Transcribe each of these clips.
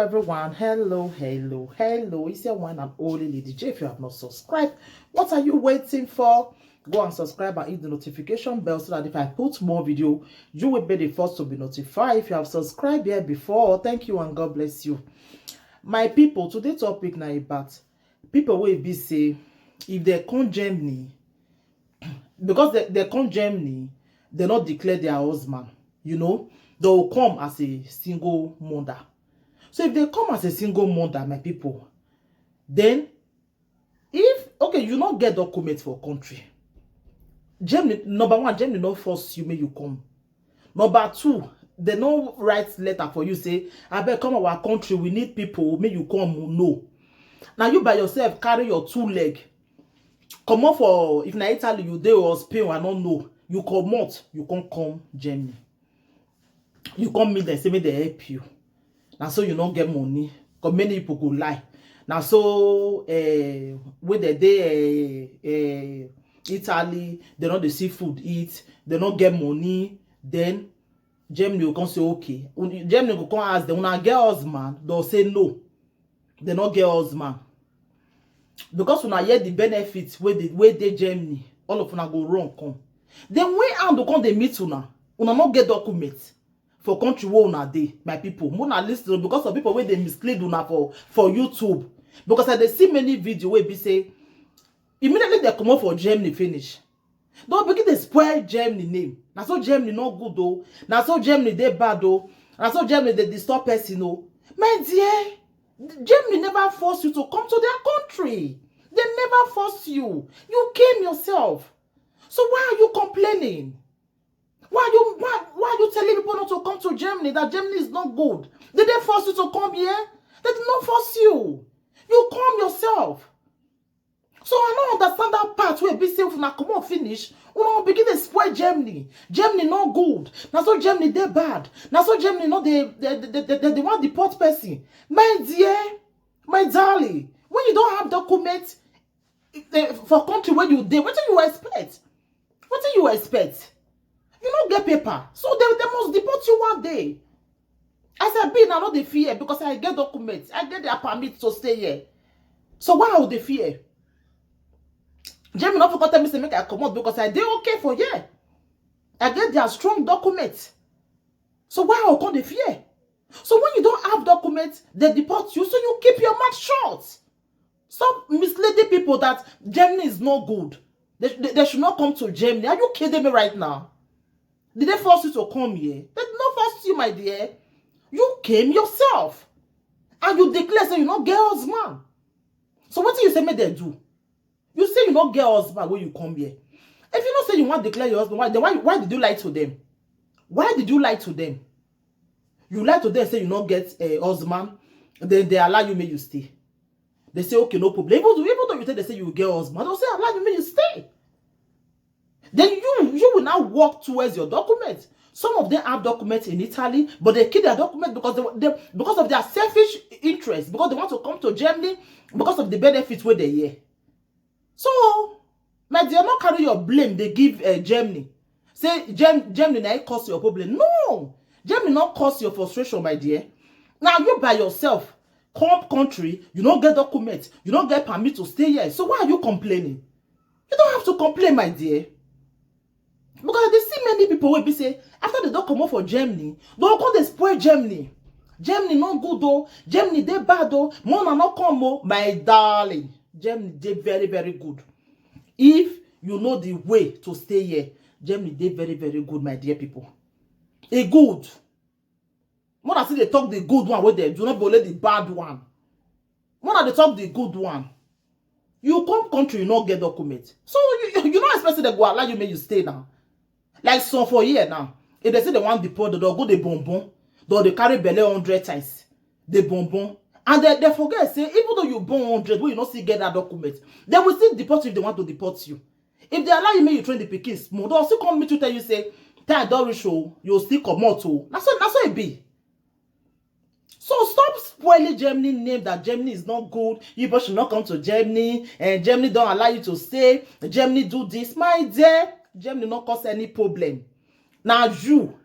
everyone. Hello. It's your one and only Lady J. If you have not subscribed, what are you waiting for? Go and subscribe and hit the notification bell so that if I put more video, you will be the first to be notified. If you have subscribed here before, thank you and God bless you. My people, today's topic now about people will be say if they come Germany, because they come Germany, they not declare their husband, they will come as a single mother. So if they come as a single mother, my people, then you not get documents for country. Germany, number one, Germany not force you, may you come. Number two, they no write letter for you, say, I better come our country, we need people, may you come. No. Now you by yourself carry your two leg. Come on for, if na Italy you dey or Spain, I don't know. You come out, you can't come Germany. You come meet them, say, may they help you. Now so you don't get money. Because many people go lie. Now so with the day Italy, they don't see food eat, they don't get money, then Germany will come say okay. Germany will come ask them, when I get husband, they'll say no. They not get husband. Because when I hear the benefits where they Germany, all of them go wrong come. Then when and they come they meet una not get documents for country where una dey, my people. Una listen because of people where they mislead una for YouTube. Because I dey see many videos where be say immediately they come out for Germany finish. Don't begin to spoil Germany name. Now so Germany not good though. Now so Germany they bad though. Now so Germany they disturb person though. My dear, Germany never force you to come to their country. They never force you. You came yourself. So why are you complaining? Why are you telling people not to come to Germany, that Germany is not good? Did they force you to come here? They did not force you. You come yourself. So I don't understand that part where be say if na come on finish, we don't begin to spoil Germany. Germany not good. Now so Germany they bad. Now so Germany not they want deport person. My dear, my darling, when you don't have documents for country where you dey, what do you expect? What do you expect? You don't get paper. So they must deport you one day. As I been, I know they fear because I get documents. I get their permit to stay here. So why would they fear? Germany not forgot me say make I come out because I did okay for here. I get their strong documents. So why would come they fear? So when you don't have documents, they deport you. So you keep your mouth shut. Stop misleading people that Germany is not good. They should not come to Germany. Are you kidding me right now? Did they force you to come here? They did not force you, my dear. You came yourself. And you declare say you not get husband. So what do you say me they do? You say you not get husband when you come here. If you don't say you want to declare your husband, why did you lie to them? Why did you lie to them? You lie to them, say you not get a husband, then they allow you, may you stay. They say, okay, no problem. Even though you tell they say you will get husband, they'll say, allow you, may you stay. Then you will now walk towards your documents. Some of them have documents in Italy, but they keep their documents because of their selfish interest, because they want to come to Germany, because of the benefits where they're here. So, my dear, not carry your blame. They give Germany. Say Germany now cause your problem. No, Germany not cause your frustration, my dear. Now you by yourself come country, you don't get documents, you don't get permit to stay here. So why are you complaining? You don't have to complain, my dear. Because they see many people will be say after they don't come out for Germany, they'll come they spoil Germany. Germany not good though. Germany they bad though. Mona not come oh, my darling. Germany they very very good. If you know the way to stay here, Germany they very very good, my dear people. A good. More than say they talk the good one where they do not believe the bad one. More than they talk the good one. You come country, you not get documents. So you not expecting they go allow you, may you stay now. Like some for here now. If they say they want deport, they'll go the bonbon. They carry belly 100 times. The bonbon. And they forget, say, even though you born 100, when you not still get that document, they will still deport you if they want to deport you. If they allow you, may you train the pikin small, they'll still come meet you, tell you, say, time don't reach, you'll still come out. That's what it be. So stop spoiling Germany name that Germany is not good. You should not come to Germany, and Germany don't allow you to stay. Germany do this, my dear. Germany not cause any problem. Now you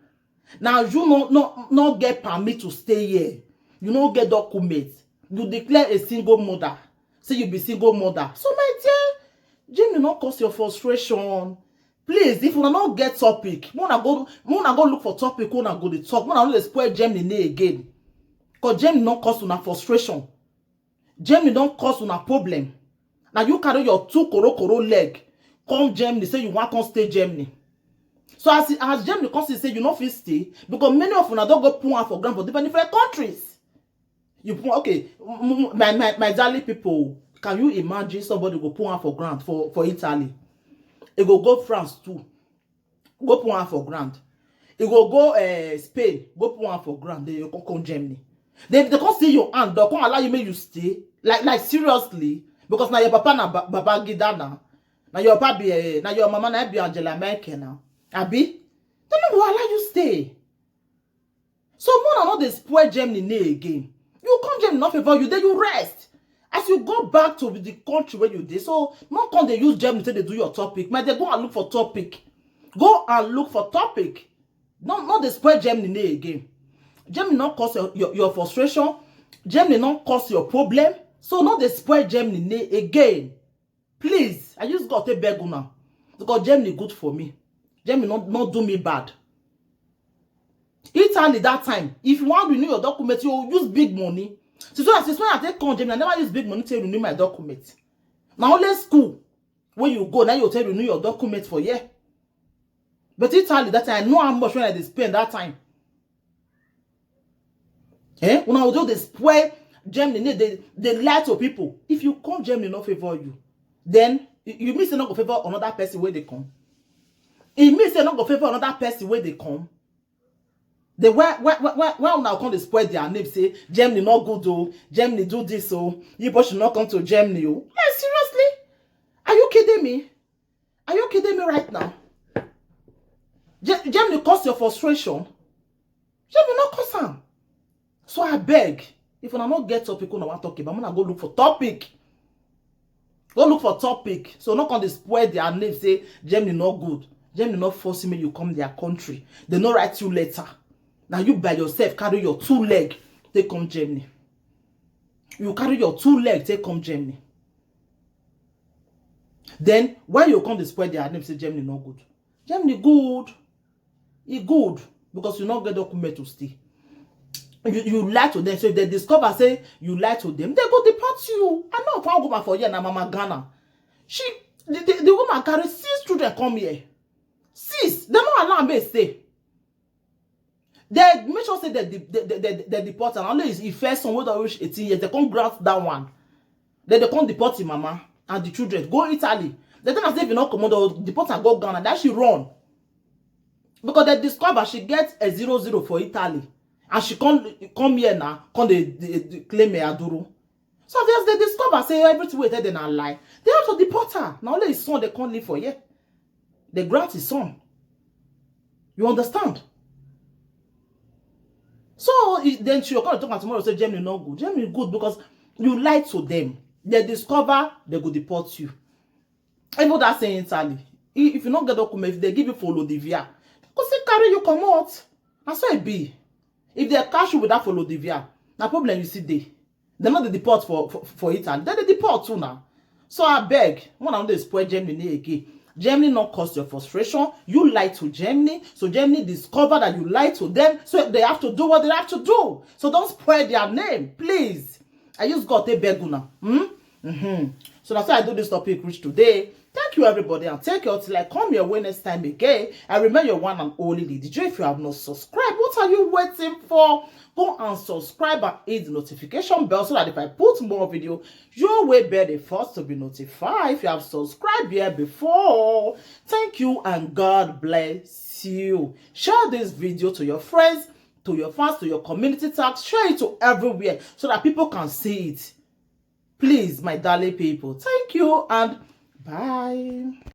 not get permit to stay here. You no get documents. You declare a single mother. Say you be single mother. So my dear, Germany not cause your frustration. Please, if una not get topic, una go look for topic, una go dey talk. Una no spoil Germany again. Because Germany not cause una frustration. Germany don't cause una problem. Now you carry your 2 koro leg, come Germany, say you want to stay Germany. So as Germany come say you not fit stay, because many of una don't go put one for ground for different countries. You put, okay, my darling people, can you imagine somebody go put one for ground for Italy? It go France too. Go put one for ground. It go Spain. Go put one for ground. They go come Germany. They can't see your hand. They can't allow you make you stay. Like seriously. Because now your papa na Baba Gida now. Now your papa be now your mama na be Angela Merkel now. Abi? They don't go allow you stay. So more not they spoil Germany again. You come Germany not favor you, then you rest. As you go back to the country where you did, so not come they use Germany till they do your topic. But they go and look for topic. Go and look for topic. Not they spoil Germany again. Germany not cause your frustration. Germany not cause your problem. So not they spoil Germany again. Please, I just got a beg now. Because Germany good for me. Germany not do me bad. Italy that time, if you want to renew your document, you use big money. So since when I take on Germany, I never use big money to renew my document. Now only school, when you go, now you tell renew your document for year. But Italy that time, I know how much when I spend that time. When I do they spoil Germany, they lie to people. If you come Germany not favor you, then you mean say not go favor another person where they come. It means say not go favor another person where they come. They when now come to spoil their name, say Germany not good though, Germany do this so you should not come to Germany. Oh. Yeah, seriously? Are you kidding me? Are you kidding me right now? Germany cause your frustration. Germany not cause them. So I beg, if you not get topic, you want to talk about, I'm gonna go look for topic. Go look for topic. So not come to spoil their name, say Germany not good. Germany not forcing me you come their country. They not write you letter. Now you by yourself carry your 2 leg, take come Germany. You carry your 2 leg, take come Germany. Then why you come to spoil their name, say Germany not good? Germany good. It good because you not get document to stay. You lie to them. So if they discover say you lie to them, they go deport you. I know if I go back for here na Mama Ghana. The woman carry 6 children come here. 6. They don't allow me stay. They make sure say they deport her. Only if first son will reach 18 years, they can't grant that one. Then they can't deport him, mama and the children. Go Italy. They don't say if you not come, they'll deport and go Ghana. That she run. Because they discover she gets a 0-0 for Italy. And she come here now, they claim me Aduru. So as they discover, say everything waited in her lie. They have to deport her. Now only his son they can't live for here. They grant his son. You understand? So then she'll come to talk tomorrow say Germany not good. Germany good because you lie to them. They discover, they go deport you. Even that saying Italy. If you don't get document, if they give you follow the via, because they carry you come out. That's how it be. If they catch you without follow the via, no problem you see they. They're not the deport for Italy. They're the deport too now. So I beg, one of them spoil Germany again. Germany not cause your frustration. You lie to Germany. So Germany discover that you lie to them. So they have to do what they have to do. So don't spoil their name, please. I just got a beguna. So that's why I do this topic reach today. Thank you everybody and take care till I come your way next time again. I remember your one and only Lady J. If you have not subscribed, what are you waiting for? Go and subscribe and hit the notification bell so that if I put more video, you will be the first to be notified. If you have subscribed here before, thank you and God bless you. Share this video to your friends, to your fans, to your community tabs. Share it to everywhere so that people can see it. Please, my darling people, thank you and bye.